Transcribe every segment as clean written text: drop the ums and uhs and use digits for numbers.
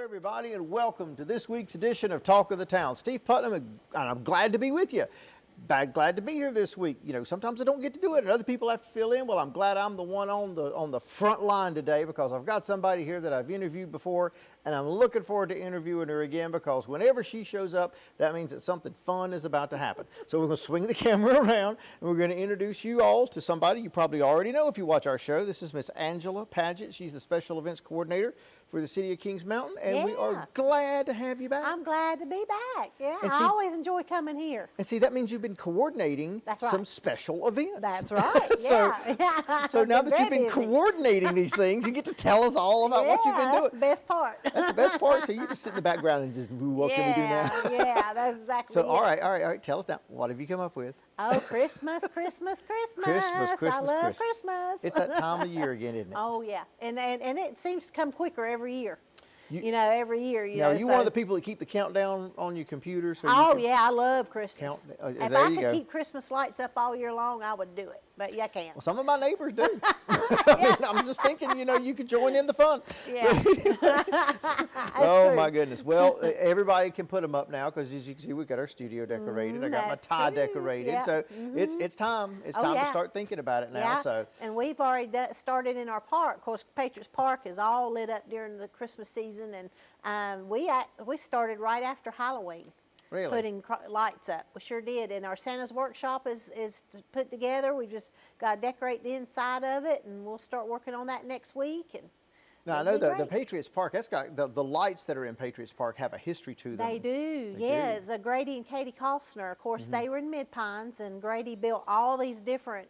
everybody, and welcome to this week's edition of Talk of the Town. Steve Putnam, and I'm glad to be with you. Glad to be here this week. You know, sometimes I don't get to do it, and other people have to fill in. Well, I'm glad I'm the one on the front line today because I've got somebody here that I've interviewed before, and I'm looking forward to interviewing her again because whenever she shows up, that means that something fun is about to happen. So we're going to swing the camera around, and we're going to introduce you all to somebody you probably already know if you watch our show. This is Miss Angela Paget. She's the Special Events Coordinator for the City of Kings Mountain, and we are glad to have you back. I'm glad to be back. Yeah, And I always enjoy coming here. And see, that means you've been coordinating some special events. That's right. Yeah. So now that you've been coordinating these things, you get to tell us all about what you've been doing. That's the best part. That's the best part. So you just sit in the background and just, what can we do now? Yeah, that's exactly So it. all right. Tell us now. What have you come up with? Oh, Christmas. Christmas. I love Christmas. It's that time of year again, isn't it? Oh, yeah. And it seems to come quicker every year. Every year. Now, are you one of the people that keep the countdown on your computer? So I love Christmas. If I could keep Christmas lights up all year long, I would do it. But you can't. Well, some of my neighbors do. I mean, I'm just thinking, you could join in the fun. Yeah. Oh, my goodness. Well, everybody can put them up now because, as you can see, we've got our studio decorated. I got my tie decorated. Yeah. So it's time. It's time to start thinking about it now. Yeah. So. And we've already started in our park. Of course, Patriots Park is all lit up during the Christmas season. And we started right after Halloween. Really? Putting lights up. We sure did. And our Santa's workshop is put together. We just got to decorate the inside of it, and we'll start working on that next week. And now, I know the Patriots Park, that's got the lights that are in Patriots Park have a history to them. They do, yes. Grady and Katie Costner, of course, they were in Mid-Pines, and Grady built all these different,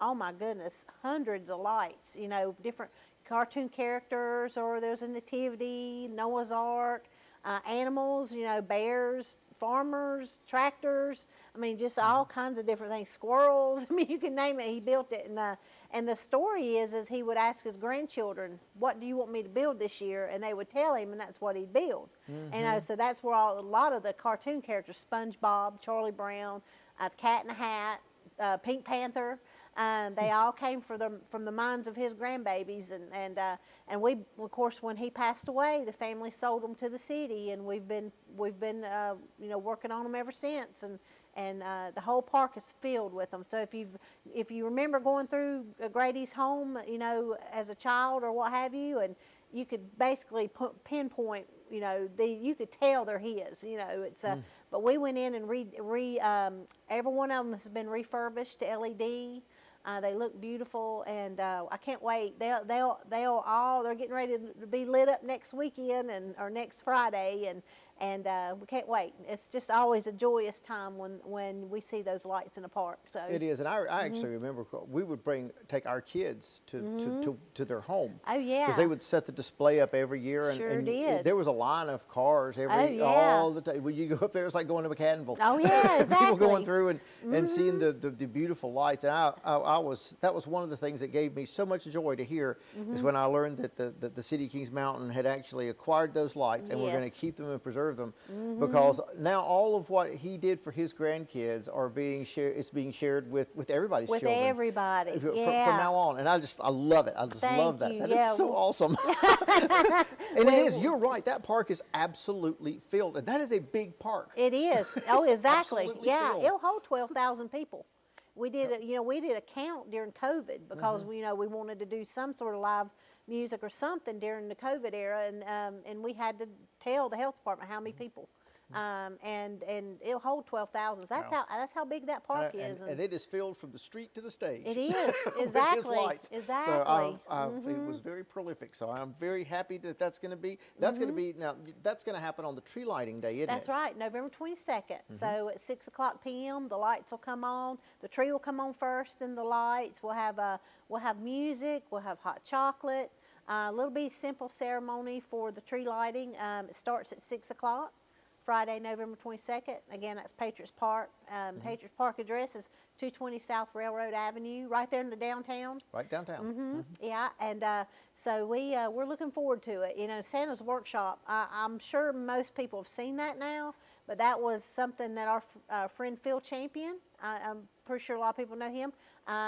oh my goodness, hundreds of lights, different cartoon characters, or there's a nativity, Noah's Ark, animals, bears, farmers, tractors, just all kinds of different things, squirrels, you can name it, he built it. And the story is he would ask his grandchildren, what do you want me to build this year? And they would tell him, and that's what he'd build. And so that's where a lot of the cartoon characters, SpongeBob, Charlie Brown, the Cat in the Hat, Pink Panther, they all came from the minds of his grandbabies, and we, of course, when he passed away, the family sold them to the city, and we've been working on them ever since, and the whole park is filled with them. So if you remember going through Grady's home, as a child or what have you, and you could basically pinpoint, you could tell they're his, but we went in and every one of them has been refurbished to LED. They look beautiful, and I can't wait. They're getting ready to be lit up next weekend or next Friday, and we can't wait. It's just always a joyous time when we see those lights in the park. So it is, and I actually remember we would take our kids to their home. Oh yeah, because they would set the display up every year, and did. There was a line of cars all the time. When you go up there, it's like going to McAdenville. Oh yeah, exactly. People going through and seeing the beautiful lights, and that was one of the things that gave me so much joy to hear is when I learned that the City of Kings Mountain had actually acquired those lights and we're going to keep them and preserve them because now all of what he did for his grandkids are being shared. It's being shared with everybody's children. With everybody. From now on, and I love it. I just love that. That is so awesome. And it is. You're right. That park is absolutely filled, and that is a big park. It is. Oh, exactly. Yeah, filled. It'll hold 12,000 people. We did a count during COVID because we wanted to do some sort of live music or something during the COVID era, and we had to tell the health department how many people. And it'll hold 12,000. That's how big that park is. And it is filled from the street to the stage. It is, exactly. Exactly. So it was very prolific. So I'm very happy that's going to be. That's going to happen on the tree lighting day, isn't it? That's right, November 22nd. So at 6:00 p.m. the lights will come on. The tree will come on first, then the lights. We'll have music. We'll have hot chocolate. A little bit simple ceremony for the tree lighting. It starts at 6:00. Friday, November 22nd. Again, that's Patriots Park. Patriots Park address is 220 South Railroad Avenue, right there in the downtown. Right downtown. Yeah, and so we're looking forward to it. Santa's Workshop, I'm sure most people have seen that now, but that was something that our friend Phil Champion, I'm pretty sure a lot of people know him,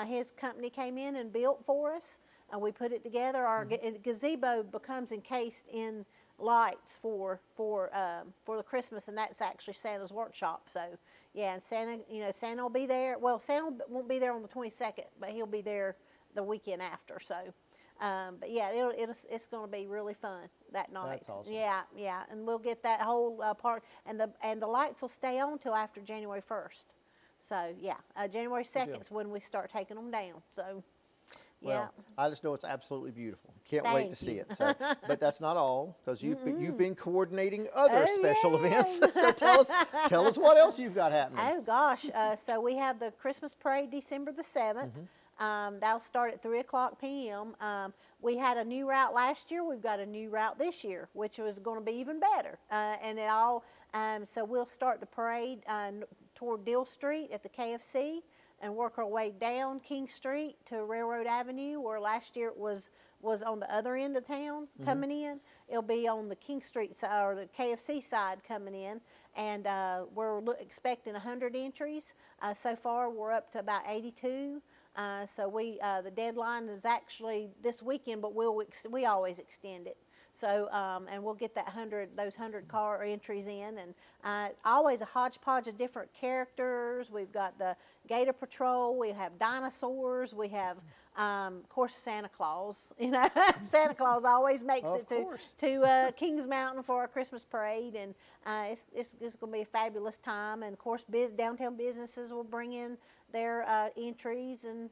his company came in and built for us. We put it together. Our gazebo becomes encased in lights for the Christmas, and that's actually Santa's workshop. So yeah, and Santa, Santa will be there. Well, Santa won't be there on the 22nd, but he'll be there the weekend after. So, but yeah, it's going to be really fun that night. That's awesome. Yeah, yeah, and we'll get that whole park, and the lights will stay on till after January 1st. So yeah, January 2nd is when we start taking them down. So. Yeah. Well, I just know it's absolutely beautiful. Can't wait to see it. So, but that's not all, because you've been coordinating other special events. So tell us what else you've got happening. Oh gosh, so we have the Christmas parade December the 7th. That'll start at 3:00 p.m. We had a new route last year. We've got a new route this year, which was going to be even better. And it all so we'll start the parade toward Dill Street at the KFC. And work our way down King Street to Railroad Avenue, where last year it was on the other end of town coming in. It'll be on the King Street side, or the KFC side coming in, and we're expecting 100 entries. So far, we're up to about 82. So the deadline is actually this weekend, but we always extend it. So, and we'll get those 100 car entries in, and always a hodgepodge of different characters. We've got the Gator Patrol, we have dinosaurs, we have, of course, Santa Claus. Santa Claus always makes it to Kings Mountain for our Christmas parade, and it's going to be a fabulous time. And of course, downtown businesses will bring in their entries and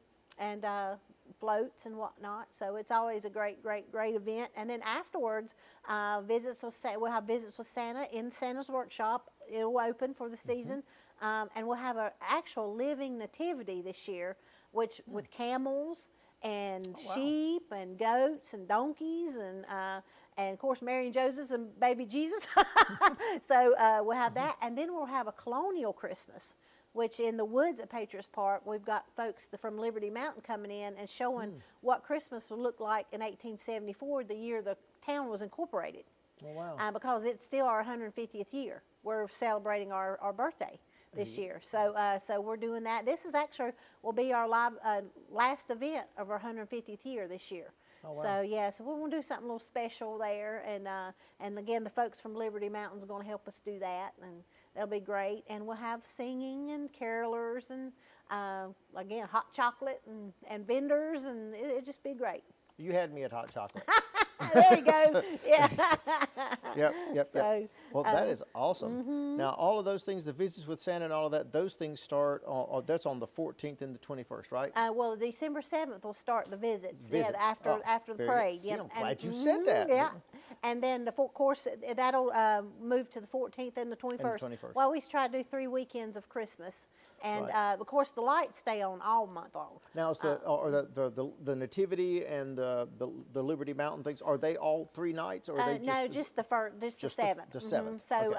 floats and whatnot. So it's always a great event. And then afterwards, we'll have visits with Santa in Santa's workshop. It'll open for the season. And we'll have an actual living nativity this year, with camels and sheep and goats and donkeys and of course Mary and Joseph and baby Jesus. So we'll have that, and then we'll have a colonial Christmas, which in the woods at Patriots Park, we've got folks from Liberty Mountain coming in and showing what Christmas would look like in 1874, the year the town was incorporated. Oh, wow. Because it's still our 150th year. We're celebrating our birthday this year. So so we're doing that. This is actually will be our last event of our 150th year this year. Oh, wow. So yeah, so we're going to do something a little special there, and again, the folks from Liberty Mountain's going to help us do that, and that'll be great. And we'll have singing and carolers and again, hot chocolate and vendors, and it'll just be great. You had me at hot chocolate. There you go. Yeah. Yep. So, well, that is awesome. Now, all of those things, the visits with Santa and all of that, those things start, that's on the 14th and the 21st, right? Well, December 7th will start the visits. Yeah, after the parade. See, I'm glad you said that. Yeah. And then, of course, that'll move to the 14th and the 21st. Well, we try to do 3 weekends of Christmas. And, of course, the lights stay on all month long. Now, is the Nativity and the Liberty Mountain things, are they all 3 nights? Or are they no, just the 7th. The 7th. So,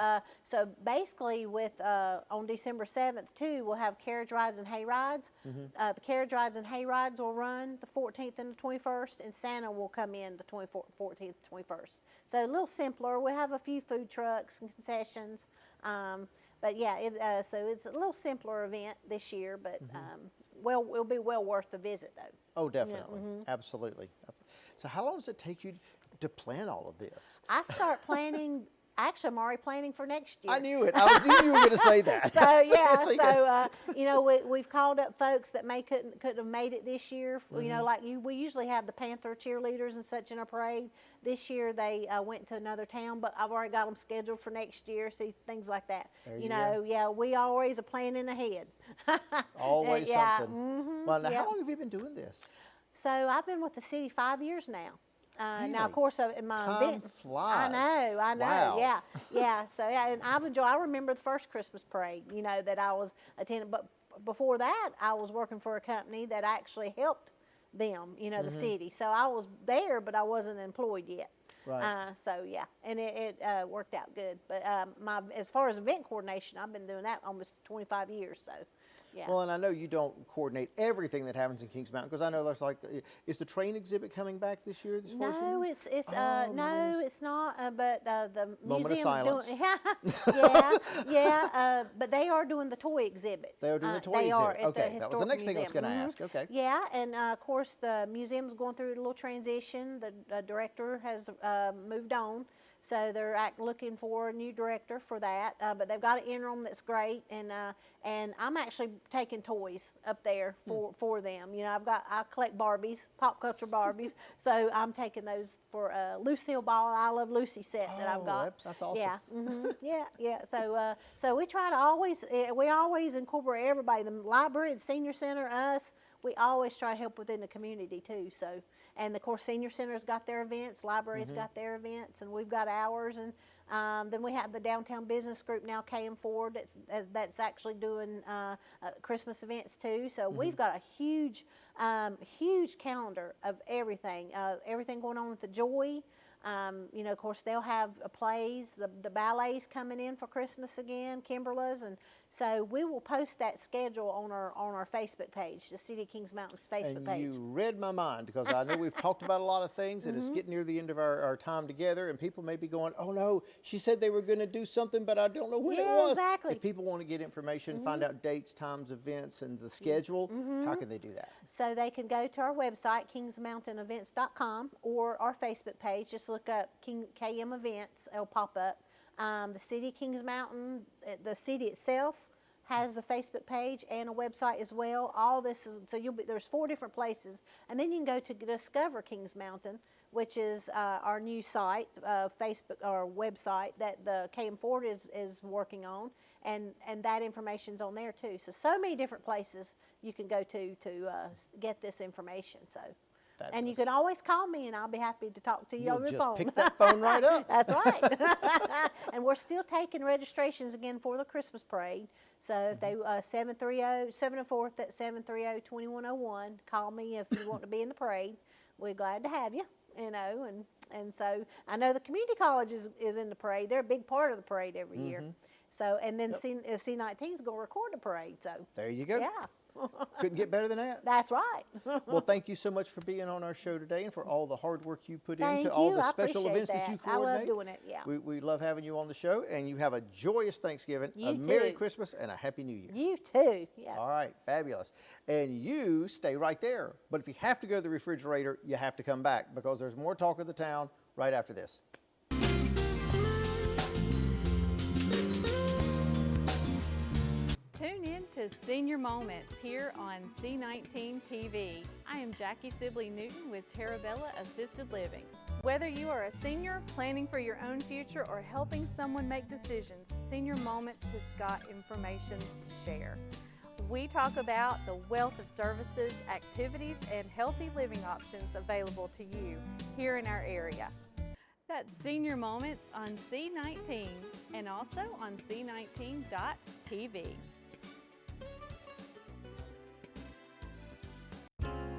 so basically, on December 7th, too, we'll have carriage rides and hay rides. The carriage rides and hay rides will run the 14th and the 21st, and Santa will come in the 14th, 21st. So a little simpler. We'll have a few food trucks and concessions. But yeah, so it's a little simpler event this year, but it'll be well worth the visit, though. Oh, definitely, absolutely. So how long does it take you to plan all of this? I start planning. Actually, I'm already planning for next year. I knew it. I knew you were going to say that. So yeah, so we've called up folks that couldn't have made it this year. Like we usually have the Panther cheerleaders and such in a parade. This year they went to another town, but I've already got them scheduled for next year. See, things like that. Yeah, we always are planning ahead. Always something. Well, now, how long have you been doing this? So I've been with the city 5 years now. Really? Now, of course, in my Time event, flies. I know. Wow. Yeah. So and I remember the first Christmas parade, that I was attending. But before that, I was working for a company that actually helped them, the city. So I was there, but I wasn't employed yet. Right. So yeah, and it worked out good. But as far as event coordination, I've been doing that almost 25 years. So. Yeah. Well, and I know you don't coordinate everything that happens in Kings Mountain, because I know there's is the train exhibit coming back this year? No, it's not. But the Moment museum's of silence. doing but they are doing the toy exhibit. They are doing the toy they exhibit. Are at Okay, the that was the next thing I was going to ask. Okay. Yeah, and of course the museum's going through a little transition. The director has moved on. So they're looking for a new director for that, but they've got an interim that's great, and I'm actually taking toys up there for them. You know, I collect Barbies, pop culture Barbies, so I'm taking those for Lucille Ball, I Love Lucy set that I've got. That's awesome. Yeah, yeah. So we try to always incorporate everybody, the library, the senior center, us. We always try to help within the community too. So, and of course, senior center's got their events, library's got their events, and we've got ours. And then we have the downtown business group now, KM Ford, that's actually doing Christmas events too. So we've got a huge calendar of everything. Everything going on with the Joy. You know, of course, they'll have plays, the ballet's coming in for Christmas again, Kimberla's, and so we will post that schedule on our Facebook page, the City of Kings Mountain's Facebook page. And you read my mind, because I know we've talked about a lot of things, and it's getting near the end of our time together, and people may be going, oh no, she said they were going to do something, but I don't know when it was. Exactly. If people want to get information, find out dates, times, events, and the schedule, how can they do that? So they can go to our website, kingsmountainevents.com, or our Facebook page. Just look up KM Events. It'll pop up. The City of Kings Mountain, the city itself, has a Facebook page and a website as well. All this is, so there's 4 different places. And then you can go to Discover Kings Mountain, which is our new site, Facebook, or website that the KM Ford is working on, and that information's on there too. So many different places you can go to get this information. So. Fabulous. And you can always call me, and I'll be happy to talk to you on your phone. Just pick that phone right up. That's right. And we're still taking registrations again for the Christmas parade. So if they 704th at 730-2101, call me if you want to be in the parade. We're glad to have you. You know, and so I know the community college is in the parade. They're a big part of the parade every year. So, and then C19 is going to record the parade. So there you go. Yeah. Couldn't get better than that. That's right. Well, thank you so much for being on our show today, and for all the hard work you put Thank into all you. the I special appreciate events that you that. I coordinate. love doing it, yeah. We love having you on the show, and you have a joyous Thanksgiving, You a Merry too. Christmas, and a Happy New Year. You too. Yeah. All right, fabulous. And you stay right there. But if you have to go to the refrigerator, you have to come back, because there's more Talk of the Town right after this. Tune in to Senior Moments here on C19 TV. I am Jackie Sibley Newton with Terabella Assisted Living. Whether you are a senior planning for your own future or helping someone make decisions, Senior Moments has got information to share. We talk about the wealth of services, activities, and healthy living options available to you here in our area. That's Senior Moments on C19 and also on C19.tv.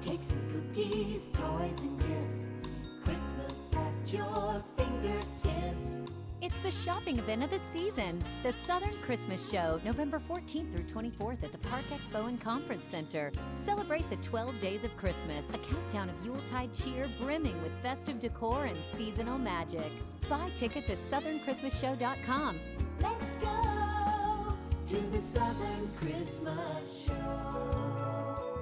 Cakes and cookies, toys and gifts, Christmas at your fingertips. It's the shopping event of the season, the Southern Christmas Show, November 14th through 24th at the Park Expo and Conference Center. Celebrate the 12 days of Christmas, a countdown of Yuletide cheer brimming with festive decor and seasonal magic. Buy tickets at southernchristmasshow.com. Let's go to the Southern Christmas Show.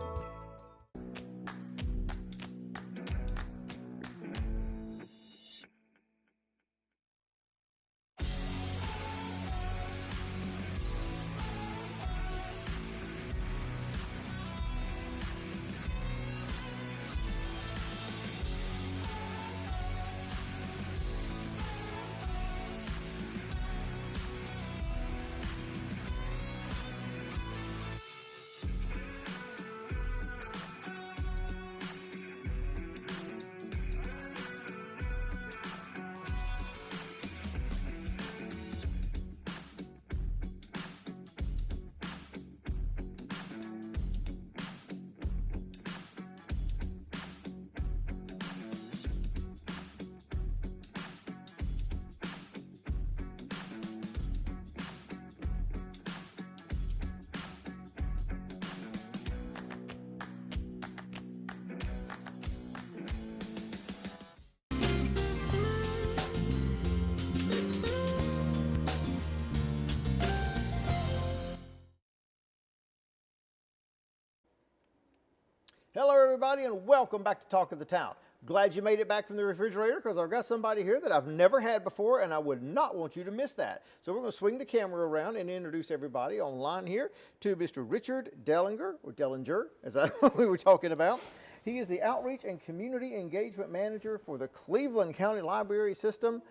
Hello, everybody, and welcome back to Talk of the Town. Glad you made it back from the refrigerator because I've got somebody here that I've never had before and I would not want you to miss that. So we're going to swing the camera around and introduce everybody online here to Mr. Richard Dellinger, or Dellinger, as we were talking about. He is the Outreach and Community Engagement Manager for the Cleveland County Library System.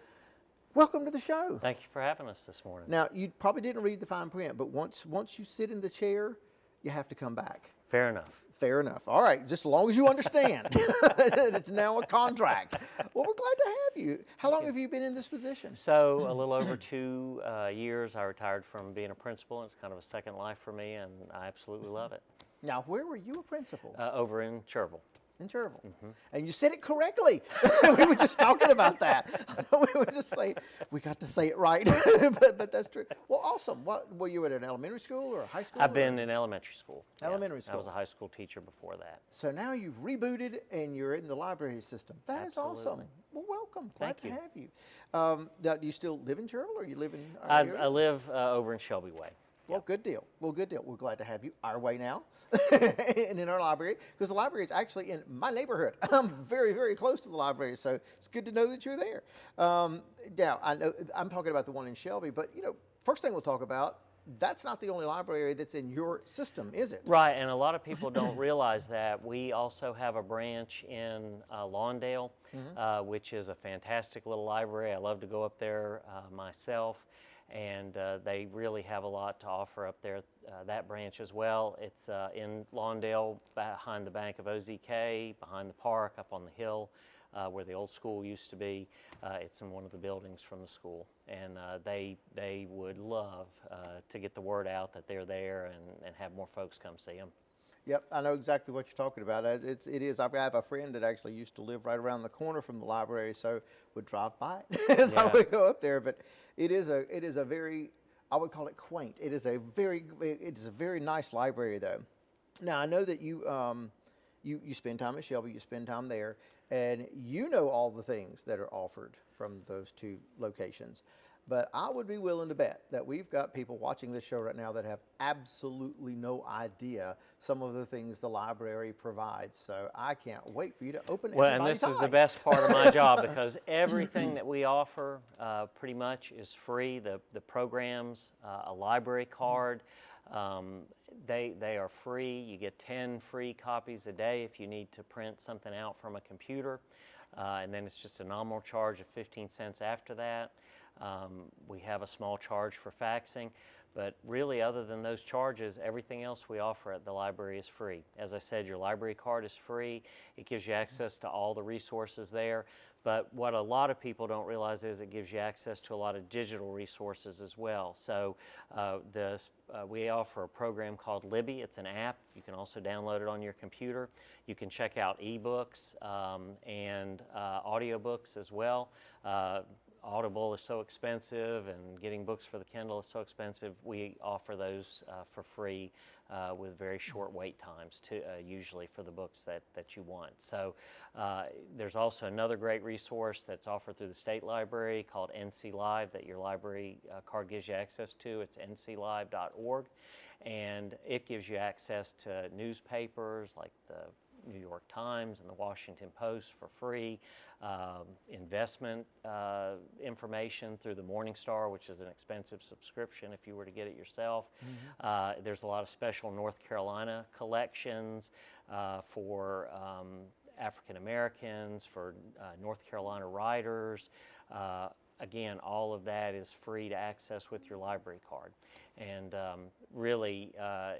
Welcome to the show. Thank you for having us this morning. Now, you probably didn't read the fine print, but once you sit in the chair, you have to come back. Fair enough. Fair enough. All right, just as long as you understand that it's now a contract. Well, we're glad to have you. How long have you been in this position? So a little over 2 years, I retired from being a principal. It's kind of a second life for me, and I absolutely love it. Now, where were you a principal? Over in Cherville. In Cherville. And you said it correctly. We were just talking about that. We were just saying, we got to say it right, but that's true. Well, awesome. What, were you at an elementary school or a high school? I've been in elementary school. Yeah. Elementary I was school. a high school teacher before that. So now you've rebooted and you're in the library system. That is awesome. Absolutely. Well, welcome. Glad Thank to you. have you. Now, do you still live in Cherville or you live in our I area? live over in Shelby Way. Well, good deal. Well, good deal. We're glad to have you our way now and in our library, because the library is actually in my neighborhood. I'm very, very close to the library, so it's good to know that you're there. Now, I know I'm talking about the one in Shelby, but first thing we'll talk about, that's not the only library that's in your system, is it? Right, and a lot of people don't realize that we also have a branch in Lawndale, which is a fantastic little library. I love to go up there myself. And they really have a lot to offer up there, that branch as well. It's in Lawndale, behind the bank of OZK, behind the park, up on the hill where the old school used to be. It's in one of the buildings from the school. And they would love to get the word out that they're there and have more folks come see them. Yep, I know exactly what you're talking about. It is. I have a friend that actually used to live right around the corner from the library, so would drive by it as I would go up there. But it is a very, I would call it quaint. It is a very nice library though. Now I know that you spend time at Shelby, you spend time there, and you know all the things that are offered from those two locations. But I would be willing to bet that we've got people watching this show right now that have absolutely no idea some of the things the library provides. So I can't wait for you to open Well, and everybody's this is the eyes. best part of my job because everything that we offer pretty much is free. The programs, a library card, they are free. You get 10 free copies a day if you need to print something out from a computer. And then it's just a nominal charge of 15 cents after that. We have a small charge for faxing, but really other than those charges, everything else we offer at the library is free. As I said, your library card is free. It gives you access to all the resources there. But what a lot of people don't realize is it gives you access to a lot of digital resources as well. So we offer a program called Libby. It's an app. You can also download it on your computer. You can check out ebooks and audiobooks as well. Audible is so expensive and getting books for the Kindle is so expensive. We offer those for free with very short wait times usually for the books that you want. So there's also another great resource that's offered through the state library called NC Live that your library card gives you access to. It's nclive.org, and it gives you access to newspapers like the New York Times and the Washington Post for free, investment information through the Morningstar, which is an expensive subscription if you were to get it yourself. There's a lot of special North Carolina collections for African Americans, for North Carolina writers. Again, all of that is free to access with your library card. And really,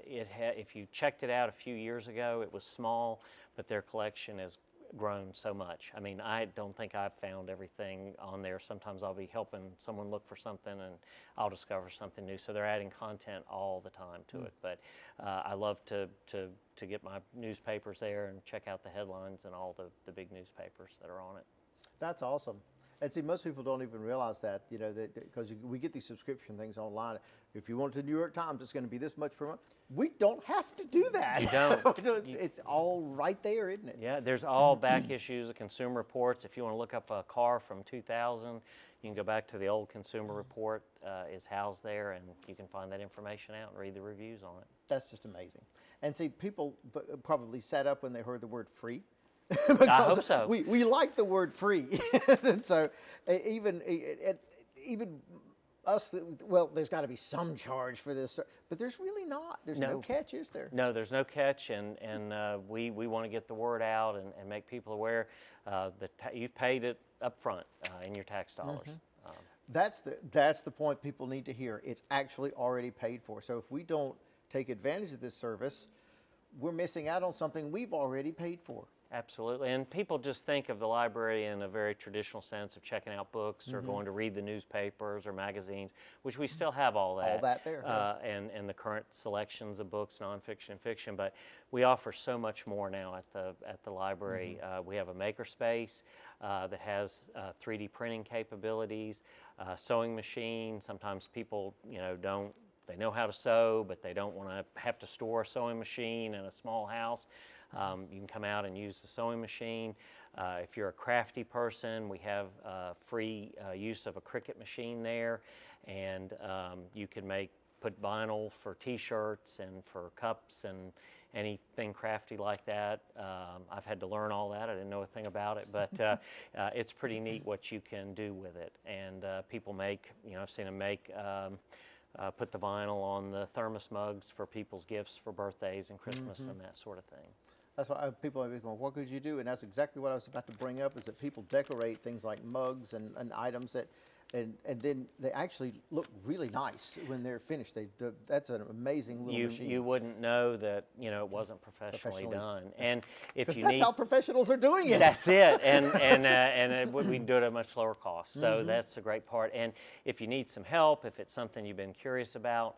if you checked it out a few years ago, it was small, but their collection has grown so much. I mean, I don't think I've found everything on there. Sometimes I'll be helping someone look for something and I'll discover something new. So they're adding content all the time to it. But I love to get my newspapers there and check out the headlines and all the big newspapers that are on it. That's awesome. And see, most people don't even realize that, because we get these subscription things online. If you want to the New York Times, it's going to be this much per month. We don't have to do that. You don't. It's all right there, isn't it? Yeah, there's all back issues of Consumer Reports. If you want to look up a car from 2000, you can go back to the old Consumer Report. Is housed there, and you can find that information out and read the reviews on it. That's just amazing. And see, people probably sat up when they heard the word free. Because hope so. We like the word free, and so even us, well, there's got to be some charge for this, but there's really not. There's no No. catch, is there? No, there's no catch, and we want to get the word out and make people aware that you've paid it up front in your tax dollars. That's the point people need to hear. It's actually already paid for. So if we don't take advantage of this service, we're missing out on something we've already paid for. Absolutely, and people just think of the library in a very traditional sense of checking out books or going to read the newspapers or magazines, which we still have all that. All that there, yeah. And the current selections of books, nonfiction and fiction, but we offer so much more now at the library. We have a makerspace that has 3D printing capabilities, sewing machine. Sometimes people, they know how to sew, but they don't want to have to store a sewing machine in a small house. You can come out and use the sewing machine. If you're a crafty person, we have free use of a Cricut machine there, and you can put vinyl for T-shirts and for cups and anything crafty like that. I've had to learn all that. I didn't know a thing about it, but it's pretty neat what you can do with it. And people make, I've seen them make. Put the vinyl on the thermos mugs for people's gifts for birthdays and Christmas and that sort of thing. That's why people are going, what could you do? And that's exactly what I was about to bring up, is that people decorate things like mugs and items that, and then they actually look really nice when they're finished. That's an amazing little machine. You wouldn't know that it wasn't professionally done. And if Because you that's need, how professionals are doing it. that's it. And we can do it at a much lower cost. So that's a great part. And if you need some help, if it's something you've been curious about,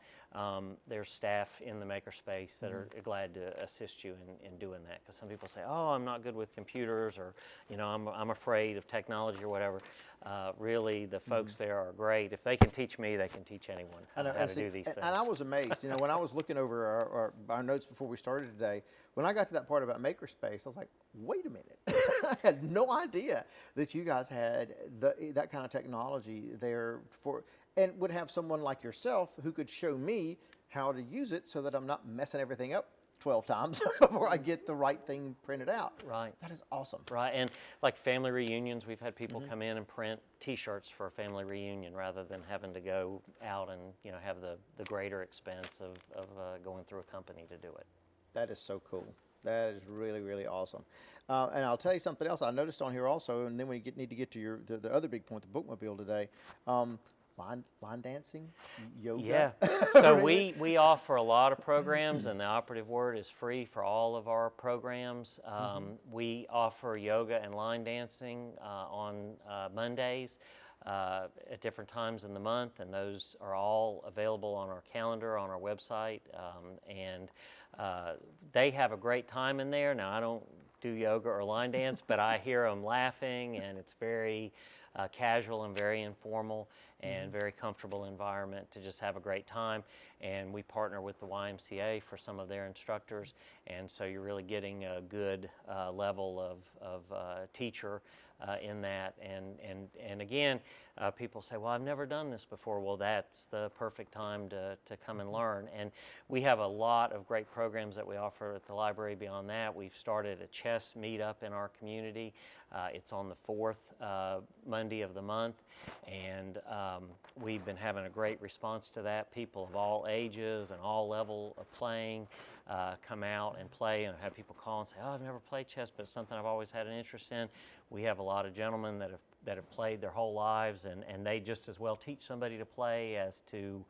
there's staff in the makerspace that are glad to assist you in doing that. Because some people say, "Oh, I'm not good with computers," or I'm afraid of technology or whatever. Really, the folks there are great. If they can teach me, they can teach anyone how to do these things. And I was amazed. When I was looking over our notes before we started today, when I got to that part about Makerspace, I was like, wait a minute. I had no idea that you guys had that kind of technology there and would have someone like yourself who could show me how to use it so that I'm not messing everything up 12 times before I get the right thing printed out. Right. That is awesome. Right, and like family reunions, we've had people come in and print T-shirts for a family reunion rather than having to go out and have the greater expense of going through a company to do it. That is so cool. That is really, really awesome. And I'll tell you something else I noticed on here also, and then we need to get to the other big point, the bookmobile today. Line dancing, yoga. Yeah. So we offer a lot of programs, and the operative word is free for all of our programs. We offer yoga and line dancing on Mondays at different times in the month, and those are all available on our calendar on our website. And they have a great time in there. Now, I don't do yoga or line dance, but I hear them laughing, and it's very casual and very informal and very comfortable environment to just have a great time. And we partner with the YMCA for some of their instructors, and so you're really getting a good level of teacher in that. And again, people say, well, I've never done this before. Well, that's the perfect time to come and learn. And we have a lot of great programs that we offer at the library. Beyond that, we've started a chess meetup in our community. It's on the 4th Monday of the month, and we've been having a great response to that. People of all ages and all level of playing come out and play, and I've had people call and say, oh, I've never played chess, but it's something I've always had an interest in. We have a lot of gentlemen that have played their whole lives, and they just as well teach somebody to play as to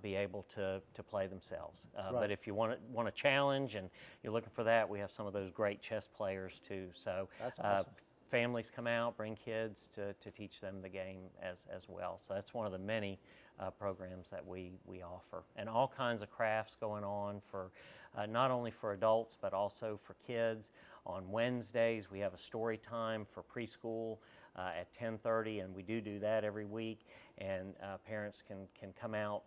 be able to play themselves. Right. But if you want a challenge and you're looking for that, we have some of those great chess players too. So That's awesome. families come out, bring kids to teach them the game as well. So that's one of the many programs that we offer. And all kinds of crafts going on for not only for adults but also for kids. On Wednesdays we have a story time for preschool at 10:30, and we do that every week. And parents can come out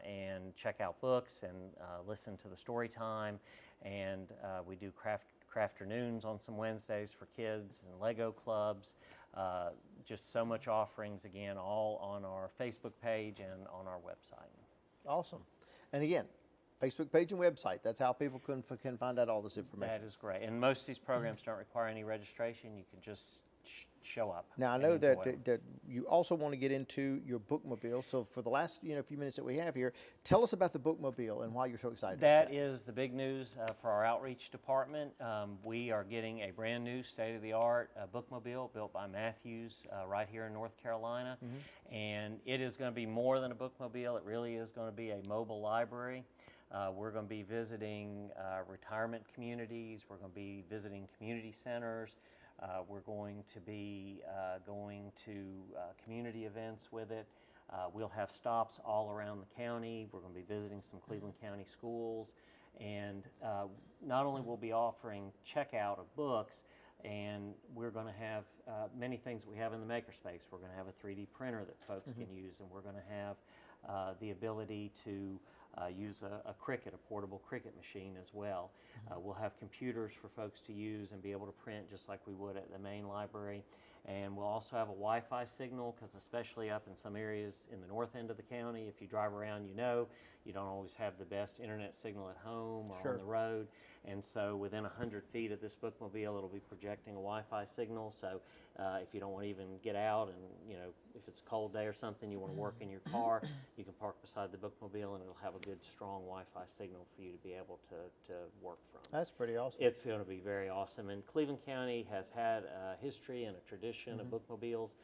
and check out books and listen to the story time. And we do crafternoons on some Wednesdays for kids and Lego clubs. Just so much offerings, again, all on our Facebook page and on our website. Awesome. And again, Facebook page and website. That's how people can find out all this information. That is great. And most of these programs don't require any registration. You can just show up. Now, I and know enjoy that, them. that you also want to get into your bookmobile. So for the last few minutes that we have here, tell us about the bookmobile and why you're so excited about That is the big news for our outreach department. We are getting a brand new state-of-the-art bookmobile built by Matthews right here in North Carolina. And it is going to be more than a bookmobile. It really is going to be a mobile library. We're going to be visiting retirement communities. We're going to be visiting community centers. We're going to be going to community events with it. We'll have stops all around the county. We're going to be visiting some Cleveland County schools. And not only will we be offering checkout of books, and we're going to have many things that we have in the makerspace. We're going to have a 3D printer that folks can use, and we're going to have the ability to use a Cricut, a portable Cricut machine as well. We'll have computers for folks to use and be able to print just like we would at the main library. And we'll also have a Wi-Fi signal, because especially up in some areas in the north end of the county, if you drive around, you don't always have the best internet signal at home or on the road. And so within 100 feet of this bookmobile, it'll be projecting a Wi-Fi signal. So if you don't want to even get out and, if it's a cold day or something, you want to work in your car, you can park beside the bookmobile and it'll have a good, strong Wi-Fi signal for you to be able to work from. That's pretty awesome. It's going to be very awesome. And Cleveland County has had a history and a tradition of bookmobiles.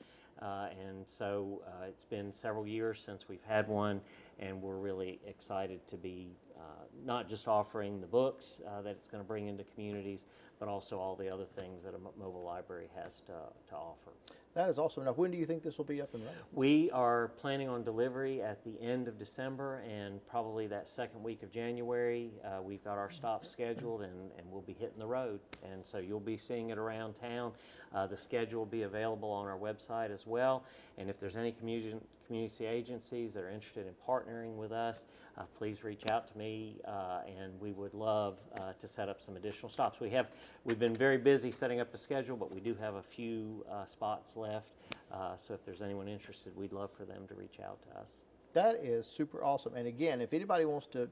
And so it's been several years since we've had one, and we're really excited to be not just offering the books that it's going to bring into communities, but also all the other things that a mobile library has to offer. That is awesome. Now, when do you think this will be up and running? We are planning on delivery at the end of December, and probably that second week of January. We've got our stops scheduled, and we'll be hitting the road. And so you'll be seeing it around town. The schedule will be available on our website as well. And if there's any community agencies that are interested in partnering with us, please reach out to me, and we would love to set up some additional stops. We've been very busy setting up the schedule, but we do have a few spots left. So if there's anyone interested, we'd love for them to reach out to us. That is super awesome. And again, if anybody wants to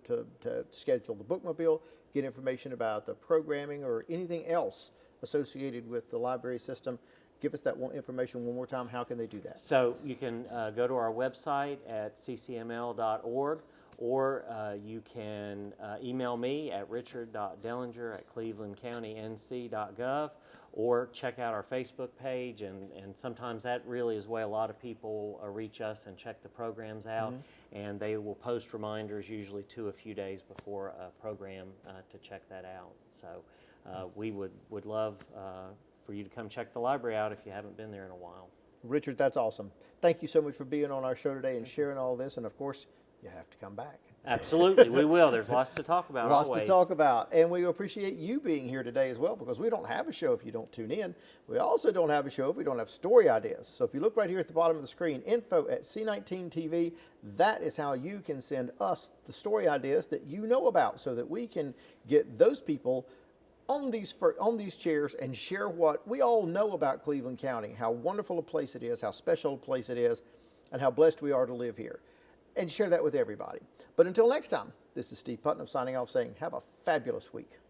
schedule the bookmobile, get information about the programming or anything else associated with the library system, give us that information one more time. How can they do that? So you can go to our website at ccml.org, or you can email me at richard.dellinger@clevelandcountync.gov, or check out our Facebook page, and sometimes that really is the way a lot of people reach us and check the programs out, and they will post reminders usually a few days before a program to check that out. So we would love for you to come check the library out if you haven't been there in a while. Richard, that's awesome. Thank you so much for being on our show today and sharing all this. And of course, you have to come back. Absolutely, we will. There's lots to talk about. Lots always. to talk about. And we appreciate you being here today as well, because we don't have a show if you don't tune in. We also don't have a show if we don't have story ideas. So if you look right here at the bottom of the screen, info@C19TV, that is how you can send us the story ideas that you know about, so that we can get those people on these chairs and share what we all know about Cleveland County, how wonderful a place it is, how special a place it is, and how blessed we are to live here, and share that with everybody. But until next time, this is Steve Putnam signing off, saying have a fabulous week.